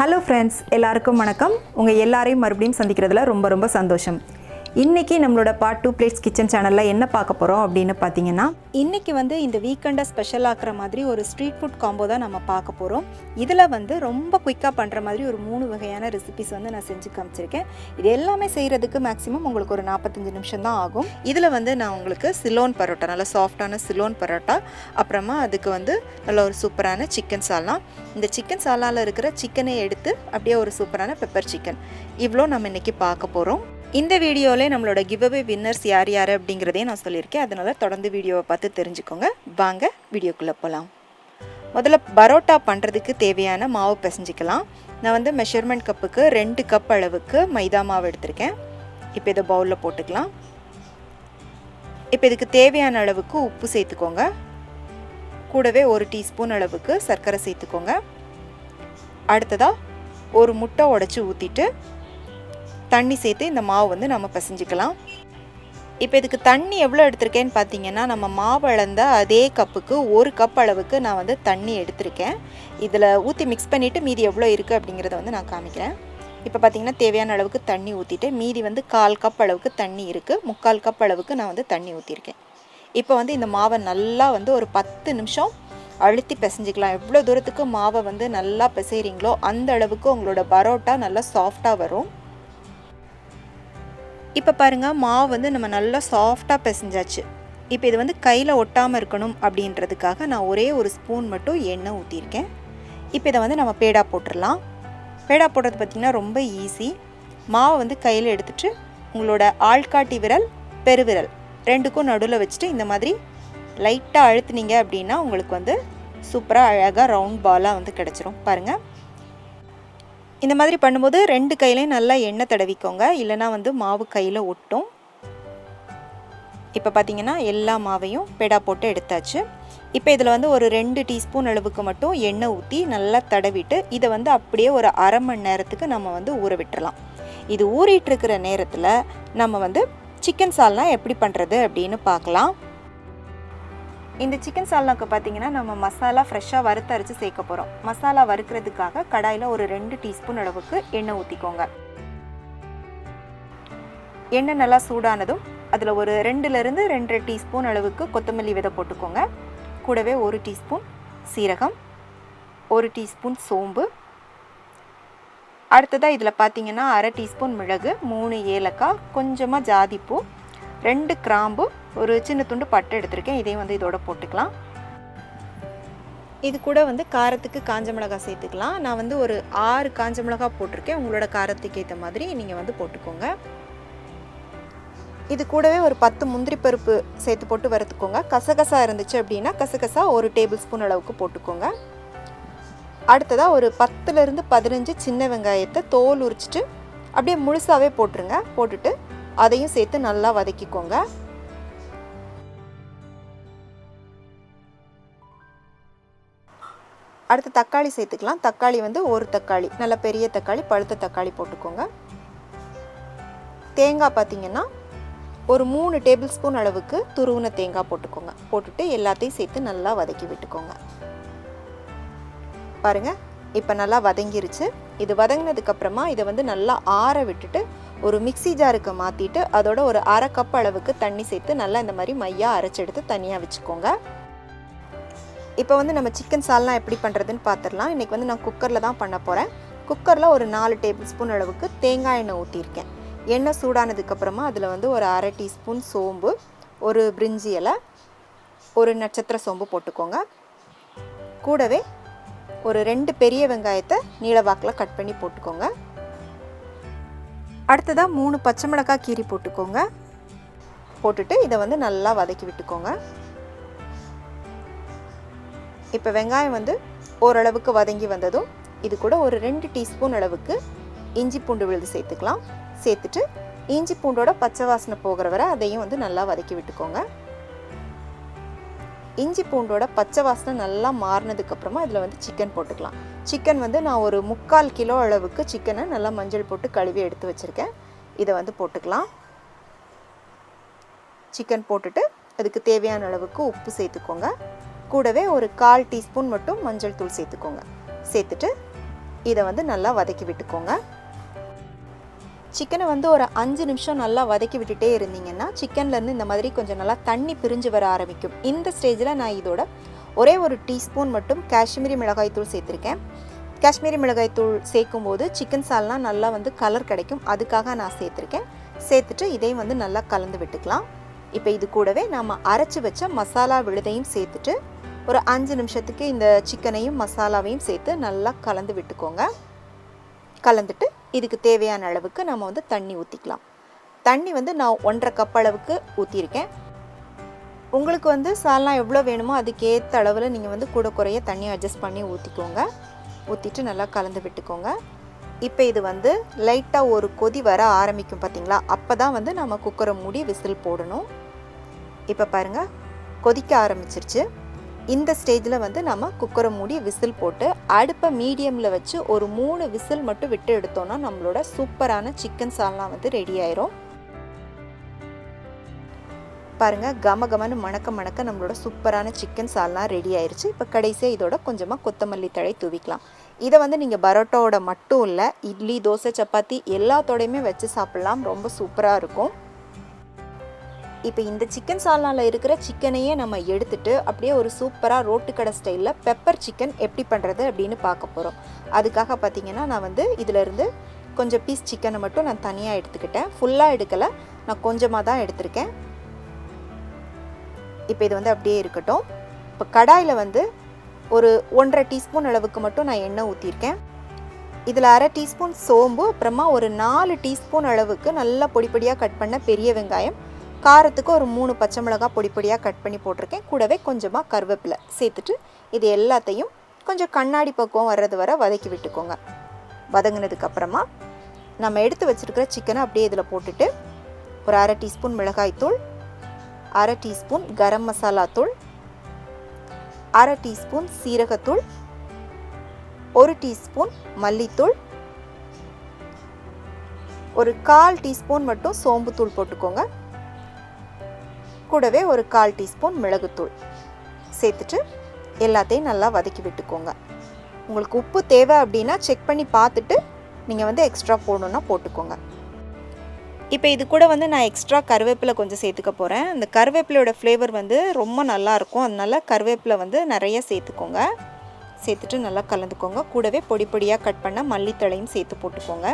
Hello friends, எல்லாருக்கும் வணக்கம். உங்கள் எல்லாரையும் மறுபடியும் சந்திக்கிறதுல ரொம்ப சந்தோஷம். இன்றைக்கி நம்மளோட பார்ட் 2 பிளேட்ஸ் கிச்சன் சேனலில் என்ன பார்க்க போகிறோம் அப்படின்னு பார்த்தீங்கன்னா, இன்றைக்கி இந்த வீக்கெண்டை ஸ்பெஷல் ஆக்குற மாதிரி ஒரு ஸ்ட்ரீட் ஃபுட் காம்போ தான் நம்ம பார்க்க போகிறோம். இதில் ரொம்ப குயிக்காக பண்ணுற மாதிரி ஒரு 3 வகையான ரெசிபிஸ் நான் செஞ்சு காமிச்சிருக்கேன். இது எல்லாமே செய்கிறதுக்கு மேக்ஸிமம் உங்களுக்கு ஒரு 45 நிமிஷம் தான் ஆகும். இதில் நான் உங்களுக்கு சிலோன் பரோட்டா, நல்லா சாஃப்டான சிலோன் பரோட்டா, அப்புறமா அதுக்கு நல்ல ஒரு சூப்பரான சிக்கன் சால்னா. இந்த சிக்கன் சால்னாவில் இருக்கிற சிக்கனை எடுத்து அப்படியே ஒரு சூப்பரான பெப்பர் சிக்கன், இவ்வளோ நம்ம இன்றைக்கி பார்க்க போகிறோம். இந்த வீடியோவில் நம்மளோட கிவ்அவே வின்னர்ஸ் யார் அப்படிங்கிறதையும் நான் சொல்லியிருக்கேன். அதனால் தொடர்ந்து வீடியோவை பார்த்து தெரிஞ்சுக்கோங்க. வாங்க வீடியோக்குள்ளே போகலாம். முதல்ல பரோட்டா பண்ணுறதுக்கு தேவையான மாவு பிசைஞ்சிக்கலாம். நான் மெஷர்மெண்ட் கப்புக்கு 2 கப் அளவுக்கு மைதா மாவு எடுத்திருக்கேன். இப்போ இதை பவுலில் போட்டுக்கலாம். இப்போ இதுக்கு தேவையான அளவுக்கு உப்பு சேர்த்துக்கோங்க. கூடவே 1 டீஸ்பூன் அளவுக்கு சர்க்கரை சேர்த்துக்கோங்க. அடுத்ததாக ஒரு முட்டை உடைச்சி ஊற்றிட்டு தண்ணி சேர்த்து இந்த மாவு நம்ம பிசைஞ்சிக்கலாம். இப்போ இதுக்கு தண்ணி எவ்வளோ எடுத்திருக்கேன்னு பார்த்தீங்கன்னா, நம்ம மாவு அளந்த அதே கப்புக்கு 1 கப் அளவுக்கு நான் தண்ணி எடுத்திருக்கேன். இதில் ஊற்றி மிக்ஸ் பண்ணிவிட்டு மீதி எவ்வளோ இருக்குது அப்படிங்கிறத நான் காமிக்கிறேன். இப்போ பார்த்தீங்கன்னா தேவையான அளவுக்கு தண்ணி ஊற்றிட்டு மீதி 1/4 கப் அளவுக்கு தண்ணி இருக்குது. 3/4 கப் அளவுக்கு நான் தண்ணி ஊற்றிருக்கேன். இப்போ இந்த மாவை நல்லா ஒரு 10 நிமிஷம் அழுத்தி பிசைஞ்சிக்கலாம். எவ்வளோ தூரத்துக்கு மாவை நல்லா பிசைகிறீங்களோ அந்த அளவுக்கு உங்களோட பரோட்டா நல்லா சாஃப்டாக வரும். இப்போ பாருங்கள், மாவு நம்ம நல்லா சாஃப்டாக பிசைஞ்சாச்சு. இப்போ இது கையில் ஒட்டாமல் இருக்கணும் அப்படின்றதுக்காக நான் ஒரே ஒரு ஸ்பூன் மட்டும் எண்ணெய் ஊற்றிருக்கேன். இப்போ இதை நம்ம பேடா போட்டுடலாம். பேடா போடுறது பார்த்திங்கன்னா ரொம்ப ஈஸி. மாவை கையில் எடுத்துகிட்டு உங்களோட ஆள்காட்டி விரல், பெருவிரல் ரெண்டுக்கும் நடுவில் வச்சுட்டு இந்த மாதிரி லைட்டாக அழுத்துனீங்க அப்படின்னா உங்களுக்கு சூப்பராக அழகாக ரவுண்ட் பாலாக கிடச்சிரும். பாருங்கள், இந்த மாதிரி பண்ணும்போது 2 கையிலையும் நல்லா எண்ணெய் தடவிக்கோங்க, இல்லைனா மாவு கையில் ஒட்டும். இப்போ பார்த்தீங்கன்னா எல்லா மாவையும் பேடா போட்டு எடுத்தாச்சு. இப்போ இதில் ஒரு 2 டீஸ்பூன் அளவுக்கு மட்டும் எண்ணெய் ஊற்றி நல்லா தடவிட்டு இதை அப்படியே ஒரு அரை மணி நேரத்துக்கு நம்ம ஊற விட்டுறலாம். இது ஊறிட்டு இருக்கிற நேரத்தில் நம்ம சிக்கன் சால்னா எப்படி பண்ணுறது அப்படின்னு பார்க்கலாம். இந்த சிக்கன் சால்னாக்கு பார்த்தீங்கன்னா நம்ம மசாலா ஃப்ரெஷ்ஷாக வறுத்து அரைச்சி சேர்க்க போகிறோம். மசாலா வறுக்கிறதுக்காக கடாயில் ஒரு 2 டீஸ்பூன் அளவுக்கு எண்ணெய் ஊற்றிக்கோங்க. எண்ணெய் நல்லா சூடானதும் அதில் ஒரு 2லேருந்து 2.5 டீஸ்பூன் அளவுக்கு கொத்தமல்லி விதை போட்டுக்கோங்க. கூடவே 1 டீஸ்பூன் சீரகம், 1 டீஸ்பூன் சோம்பு, அடுத்ததாக இதில் பார்த்தீங்கன்னா அரை டீஸ்பூன் மிளகு, 3 ஏலக்காய், கொஞ்சமாக ஜாதிப்பூ, 2 கிராம்பு, ஒரு சின்ன துண்டு பட்டை எடுத்திருக்கேன். இதையும் இதோட போட்டுக்கலாம். இது கூட காரத்துக்கு காஞ்ச மிளகாய் சேர்த்துக்கலாம். நான் ஒரு 6 காஞ்ச மிளகாய் போட்டிருக்கேன். உங்களோட காரத்துக்கு ஏற்ற மாதிரி நீங்கள் போட்டுக்கோங்க. இது கூடவே ஒரு 10 முந்திரி பருப்பு சேர்த்து போட்டு வறுத்துக்கோங்க. கசகசா இருந்துச்சு அப்படின்னா கசகசா 1 டேபிள் ஸ்பூன் அளவுக்கு போட்டுக்கோங்க. அடுத்ததாக ஒரு 10லேருந்து 15 சின்ன வெங்காயத்தை தோல் உரிச்சிட்டு அப்படியே முழுசாகவே போட்டுருங்க. போட்டுட்டு அதையும் சேர்த்து நல்லா வதக்கிக்கோங்க. அடுத்து தக்காளி சேர்த்துக்கலாம். தக்காளி ஒரு தக்காளி, நல்ல பெரிய தக்காளி, பழுத்த தக்காளி போட்டுக்கோங்க. தேங்காய் பார்த்தீங்கன்னா ஒரு 3 டேபிள் ஸ்பூன் அளவுக்கு துருவின தேங்காய் போட்டுக்கோங்க. போட்டுட்டு எல்லாத்தையும் சேர்த்து நல்லா வதக்கி விட்டுக்கோங்க. பாருங்கள், இப்போ நல்லா வதங்கிருச்சு. இது வதங்கினதுக்கப்புறமா இதை நல்லா ஆற விட்டுட்டு ஒரு மிக்ஸி ஜாருக்கு மாற்றிட்டு அதோட ஒரு அரை கப் அளவுக்கு தண்ணி சேர்த்து நல்லா இந்த மாதிரி மையாக அரைச்சி எடுத்து தனியாக வச்சுக்கோங்க. இப்போ நம்ம சிக்கன் சால்னா எப்படி பண்ணுறதுன்னு பார்த்துடலாம். இன்றைக்கி நான் குக்கரில் தான் பண்ண போகிறேன். குக்கரில் ஒரு 4 டேபிள் ஸ்பூன் அளவுக்கு தேங்காய் எண்ணெய் ஊற்றிருக்கேன். எண்ணெய் சூடானதுக்கப்புறமா அதில் ஒரு அரை டீஸ்பூன் சோம்பு, ஒரு பிரிஞ்சி இலை, ஒரு நட்சத்திர சோம்பு போட்டுக்கோங்க. கூடவே ஒரு 2 பெரிய வெங்காயத்தை நீளவாக்கில் கட் பண்ணி போட்டுக்கோங்க. அடுத்ததாக 3 பச்சை மிளகாய் கீரி போட்டுக்கோங்க. போட்டுட்டு இதை நல்லா வதக்கி விட்டுக்கோங்க. இப்போ வெங்காயம் ஓரளவுக்கு வதங்கி வந்ததும் இது கூட ஒரு 2 டீஸ்பூன் அளவுக்கு இஞ்சி பூண்டு விழுது சேர்த்துக்கலாம். சேர்த்துட்டு இஞ்சி பூண்டோட பச்சை வாசனை போகிற வரை அதையும் நல்லா வதக்கி விட்டுக்கோங்க. இஞ்சி பூண்டோட பச்சை வாசனை நல்லா மாறினதுக்கப்புறமா இதில் சிக்கன் போட்டுக்கலாம். சிக்கன் நான் ஒரு 3/4 கிலோ அளவுக்கு சிக்கனை நல்லா மஞ்சள் போட்டு கழுவி எடுத்து வச்சுருக்கேன். இதை போட்டுக்கலாம். சிக்கன் போட்டுட்டு அதுக்கு தேவையான அளவுக்கு உப்பு சேர்த்துக்கோங்க. கூடவே ஒரு 1/4 டீஸ்பூன் மட்டும் மஞ்சள் தூள் சேர்த்துக்கோங்க. சேர்த்துட்டு இதை வந்து நல்லா வதக்கி விட்டுக்கோங்க. சிக்கனை வந்து ஒரு 5 நிமிஷம் நல்லா வதக்கி விட்டுட்டே இருந்தீங்கன்னா சிக்கன்லேருந்து இந்த மாதிரி கொஞ்சம் நல்லா தண்ணி பிரிஞ்சு வர ஆரம்பிக்கும். இந்த ஸ்டேஜில் நான் இதோட ஒரே ஒரு டீஸ்பூன் மட்டும் காஷ்மீரி மிளகாய்த்தூள் சேர்த்துருக்கேன். காஷ்மீரி மிளகாய்த்தூள் சேர்க்கும் போது சிக்கன் சால்னா நல்லா வந்து கலர் கிடைக்கும், அதுக்காக நான் சேர்த்துருக்கேன். சேர்த்துட்டு இதையும் வந்து நல்லா கலந்து விட்டுக்கலாம். இப்போ இது கூடவே நம்ம அரைச்சி வச்ச மசாலா விழுதையும் சேர்த்துட்டு ஒரு 5 நிமிஷத்துக்கு இந்த சிக்கனையும் மசாலாவையும் சேர்த்து நல்லா கலந்து விட்டுக்கோங்க. கலந்துட்டு இதுக்கு தேவையான அளவுக்கு நம்ம வந்து தண்ணி ஊற்றிக்கலாம். தண்ணி வந்து நான் 1.5 கப் அளவுக்கு ஊற்றிருக்கேன். உங்களுக்கு வந்து சால்னா எவ்வளோ வேணுமோ அதுக்கேற்ற அளவில் நீங்கள் வந்து கூட குறைய தண்ணி அட்ஜஸ்ட் பண்ணி ஊற்றிக்கோங்க. ஊற்றிட்டு நல்லா கலந்து விட்டுக்கோங்க. இப்போ இது வந்து லைட்டாக ஒரு கொதி வர ஆரம்பிக்கும் பார்த்தீங்களா, அப்போ தான் வந்து நம்ம குக்கரை மூடி விசில் போடணும். இப்போ பாருங்கள் கொதிக்க ஆரம்பிச்சிருச்சு. இந்த ஸ்டேஜில் வந்து நம்ம குக்கரை மூடி விசில் போட்டு அடுப்பை மீடியமில் வச்சு ஒரு 3 விசில் மட்டும் விட்டு எடுத்தோன்னா நம்மளோட சூப்பரான சிக்கன் சால்னா வந்து ரெடி ஆயிரும். பாருங்கள் கமகமன்னு மணக்க மணக்க நம்மளோட சூப்பரான சிக்கன் சால்னா ரெடி ஆயிடுச்சு. இப்போ கடைசியாக இதோட கொஞ்சமாக கொத்தமல்லி தழை தூவிக்கலாம். இதை வந்து நீங்கள் பரோட்டாவோட மட்டும் இல்லை, இட்லி, தோசை, சப்பாத்தி எல்லாத்தோடையுமே வச்சு சாப்பிட்லாம். ரொம்ப சூப்பராக இருக்கும். இப்போ இந்த சிக்கன் சால்னாவில் இருக்கிற சிக்கனையே நம்ம எடுத்துட்டு அப்படியே ஒரு சூப்பராக ரோட்டு கடை ஸ்டைலில் பெப்பர் சிக்கன் எப்படி பண்ணுறது அப்படின்னு பார்க்க போகிறோம். அதுக்காக பார்த்தீங்கன்னா நான் வந்து இதிலேருந்து கொஞ்சம் பீஸ் சிக்கனை மட்டும் நான் தனியாக எடுத்துக்கிட்டேன். ஃபுல்லாக எடுக்கலை, நான் கொஞ்சமாக தான் எடுத்திருக்கேன். இப்போ இது வந்து அப்படியே இருக்கட்டும். இப்போ கடாயில் வந்து ஒரு 1.5 டீஸ்பூன் அளவுக்கு மட்டும் நான் எண்ணெய் ஊற்றிருக்கேன். இதில் 1/2 டீஸ்பூன் சோம்பு, அப்புறமா ஒரு 4 டீஸ்பூன் அளவுக்கு நல்லா பொடிப்பொடியாக கட் பண்ண பெரிய வெங்காயம், காரத்துக்கு ஒரு 3 பச்சை மிளகாய் பொடிப்பொடியாக கட் பண்ணி போட்டிருக்கேன். கூடவே கொஞ்சமாக கருவேப்பிலை சேர்த்துட்டு இது எல்லாத்தையும் கொஞ்சம் கண்ணாடி பக்குவம் வர்றது வரை வதக்கி விட்டுக்கோங்க. வதங்கினதுக்கப்புறமா நம்ம எடுத்து வச்சுருக்கிற சிக்கனை அப்படியே இதில் போட்டுட்டு ஒரு 1/2 டீஸ்பூன் மிளகாய்த்தூள், 1/2 டீஸ்பூன் கரம் மசாலா தூள், 1/2 டீஸ்பூன் சீரகத்தூள், 1 டீஸ்பூன் மல்லித்தூள், ஒரு 1/4 டீஸ்பூன் மட்டும் சோம்பு தூள் போட்டுக்கோங்க. கூடவே ஒரு 1/4 டீஸ்பூன் மிளகுத்தூள் சேர்த்துட்டு எல்லாத்தையும் நல்லா வதக்கி விட்டுக்கோங்க. உங்களுக்கு உப்பு தேவை அப்படின்னா செக் பண்ணி பார்த்துட்டு நீங்கள் வந்து எக்ஸ்ட்ரா போடணுன்னா போட்டுக்கோங்க. இப்போ இது கூட வந்து நான் எக்ஸ்ட்ரா கருவேப்பிலை கொஞ்சம் சேர்த்துக்க போகிறேன். அந்த கருவேப்பிலையோட ஃப்ளேவர் வந்து ரொம்ப நல்லாயிருக்கும். அதனால கருவேப்பிலை வந்து நிறைய சேர்த்துக்கோங்க. சேர்த்துட்டு நல்லா கலந்துக்கோங்க. கூடவே பொடி பொடியாக கட் பண்ண மல்லித்தழையும் சேர்த்து போட்டுக்கோங்க.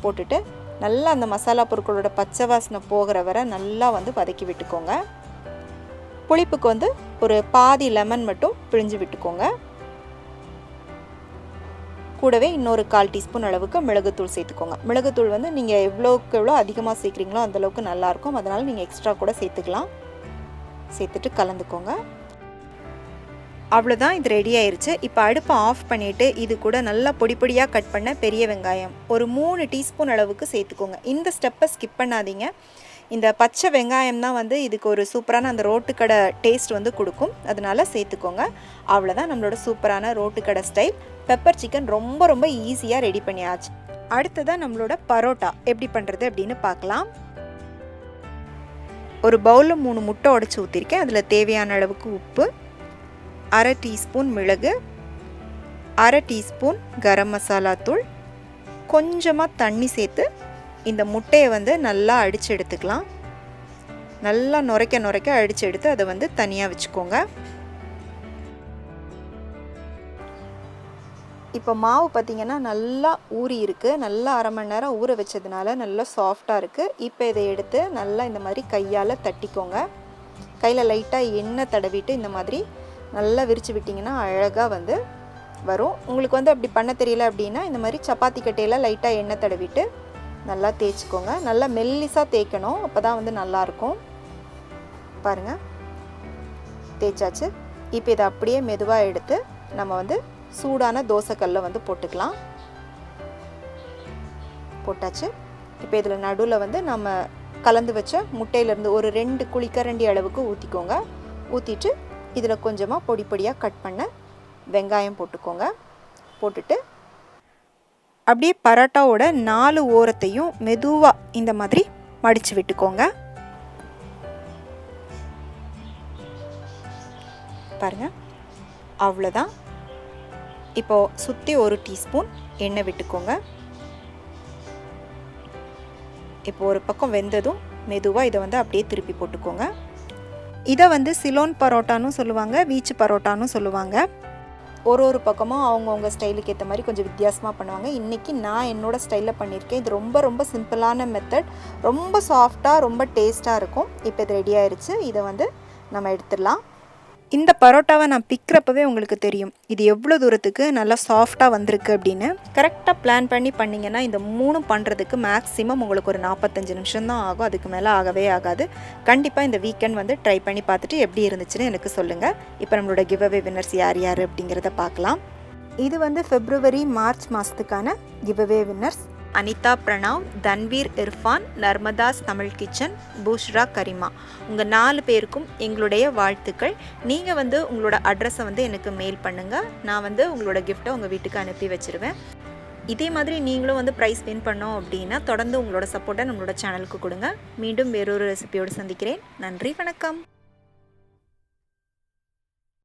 போட்டுட்டு நல்லா அந்த மசாலா பொருட்களோட பச்சை வாசனை போகிற வரை நல்லா வந்து வதக்கி விட்டுக்கோங்க. புளிப்புக்கு வந்து ஒரு பாதி லெமன் மட்டும் பிழிஞ்சு விட்டுக்கோங்க. கூடவே இன்னொரு 1/4 டீஸ்பூன் அளவுக்கு மிளகுத்தூள் சேர்த்துக்கோங்க. மிளகுத்தூள் வந்து நீங்கள் எவ்வளோக்கு எவ்வளோ அதிகமாக சேர்க்குறீங்களோ அந்தளவுக்கு நல்லாயிருக்கும். அதனால் நீங்கள் எக்ஸ்ட்ரா கூட சேர்த்துக்கலாம். சேர்த்துட்டு கலந்துக்கோங்க. அவ்வளோதான், இது ரெடி ஆயிடுச்சு. இப்போ அடுப்பை ஆஃப் பண்ணிவிட்டு இது கூட நல்லா பொடி பொடியாக கட் பண்ண பெரிய வெங்காயம் ஒரு 3 டீஸ்பூன் அளவுக்கு சேர்த்துக்கோங்க. இந்த ஸ்டெப்பை ஸ்கிப் பண்ணாதீங்க. இந்த பச்சை வெங்காயம் தான் வந்து இதுக்கு ஒரு சூப்பரான அந்த ரோட்டுக்கடை டேஸ்ட் வந்து கொடுக்கும். அதனால் சேர்த்துக்கோங்க. அவ்வளோதான், நம்மளோட சூப்பரான ரோட்டுக்கடை ஸ்டைல் பெப்பர் சிக்கன் ரொம்ப ரொம்ப ஈஸியாக ரெடி பண்ணியாச்சு. அடுத்ததான் நம்மளோட பரோட்டா எப்படி பண்ணுறது அப்படின்னு பார்க்கலாம். ஒரு பவுலில் 3 முட்டை உடைச்சி ஊற்றிருக்கேன். அதில் தேவையான அளவுக்கு உப்பு, 1/2 டீஸ்பூன் மிளகு, 1/2 டீஸ்பூன் கரம் மசாலா தூள், கொஞ்சமாக தண்ணி சேர்த்து இந்த முட்டையை வந்து நல்லா அடித்து எடுத்துக்கலாம். நல்லா நுரைக்க நுரைக்க அடித்து எடுத்து அதை வந்து தனியாக வச்சுக்கோங்க. இப்போ மாவு பார்த்திங்கன்னா நல்லா ஊறி இருக்குது. நல்லா 1/2 மணி நேரம் ஊற வச்சதுனால நல்லா சாஃப்டாக இருக்குது. இப்போ இதை எடுத்து நல்லா இந்த மாதிரி கையால் தட்டிக்கோங்க. கையில் லைட்டாக எண்ணெய் தடவிட்டு இந்த மாதிரி நல்லா விரித்து விட்டிங்கன்னா அழகாக வந்து வரும். உங்களுக்கு வந்து அப்படி பண்ண தெரியல அப்படின்னா இந்த மாதிரி சப்பாத்தி கட்டையில் லைட்டாக எண்ணெய் தடவிட்டு நல்லா தேய்ச்சிக்கோங்க. நல்லா மெல்லிசாக தேய்க்கணும், அப்போ தான் வந்து நல்லாயிருக்கும். பாருங்கள், தேய்ச்சாச்சு. இப்போ இதை அப்படியே மெதுவாக எடுத்து நம்ம வந்து சூடான தோசைக்கல்ல வந்து போட்டுக்கலாம். போட்டாச்சு. இப்போ இதில் நடுவில் வந்து நம்ம கலந்து வச்ச முட்டையிலேருந்து ஒரு 2 குழிக்கரண்டி அளவுக்கு ஊற்றிக்கோங்க. ஊற்றிட்டு இதில் கொஞ்சமாக பொடி பொடியாக கட் பண்ண வெங்காயம் போட்டுக்கோங்க. போட்டுட்டு அப்படியே பரோட்டாவோட 4 ஓரத்தையும் மெதுவாக இந்த மாதிரி மடித்து விட்டுக்கோங்க. பாருங்கள், அவ்வளோதான். இப்போது சுற்றி 1 டீஸ்பூன் எண்ணெய் விட்டுக்கோங்க. இப்போ ஒரு பக்கம் வெந்ததும் மெதுவாக இதை வந்து அப்படியே திருப்பி போட்டுக்கோங்க. இதை வந்து சிலோன் பரோட்டான்னு சொல்லுவாங்க, வீச்சு பரோட்டான்னு சொல்லுவாங்க. ஒரு பக்கமும் அவங்கவுங்க ஸ்டைலுக்கு ஏற்ற மாதிரி கொஞ்சம் வித்தியாசமாக பண்ணுவாங்க. இன்றைக்கி நான் என்னோடய ஸ்டைலில் பண்ணியிருக்கேன். இது ரொம்ப சிம்பிளான மெத்தட், ரொம்ப சாஃப்டாக ரொம்ப டேஸ்ட்டாக இருக்கும். இப்போ இது ரெடி ஆயிடுச்சு. இதை வந்து நம்ம எடுத்துடலாம். இந்த பரோட்டாவை நான் பிக்கிறப்பவே உங்களுக்கு தெரியும் இது எவ்வளோ தூரத்துக்கு நல்லா சாஃப்டாக வந்திருக்கு அப்படின்னு. கரெக்டாக பிளான் பண்ணி பண்ணிங்கன்னா இந்த 3 பண்ணுறதுக்கு மேக்ஸிமம் உங்களுக்கு ஒரு 45 நிமிஷம் தான் ஆகும். அதுக்கு மேலே ஆகவே ஆகாது. கண்டிப்பாக இந்த வீக்கெண்ட் வந்து ட்ரை பண்ணி பார்த்துட்டு எப்படி இருந்துச்சுன்னு எனக்கு சொல்லுங்கள். இப்போ நம்மளோட கிவ் அவே வின்னர்ஸ் யார் அப்படிங்கிறத பார்க்கலாம். இது வந்து February March மாதத்துக்கான give away winners. Anita Pranav, Tanveer Irfan, Narmada's Tamil kitchen, Bushra Karima. உங்கள் 4 பேருக்கும் எங்களுடைய வாழ்த்துக்கள். நீங்கள் வந்து உங்களோட அட்ரஸை வந்து எனக்கு மெயில் பண்ணுங்கள். நான் வந்து உங்களோட கிஃப்ட்டை உங்கள் வீட்டுக்கு அனுப்பி வச்சுருவேன். இதே மாதிரி நீங்களும் வந்து ப்ரைஸ் வின் பண்ணோம் அப்படின்னா தொடர்ந்து உங்களோட சப்போர்ட்டை நம்மளோட சேனலுக்கு கொடுங்க. மீண்டும் வேறொரு ரெசிபியோடு சந்திக்கிறேன். நன்றி, வணக்கம்.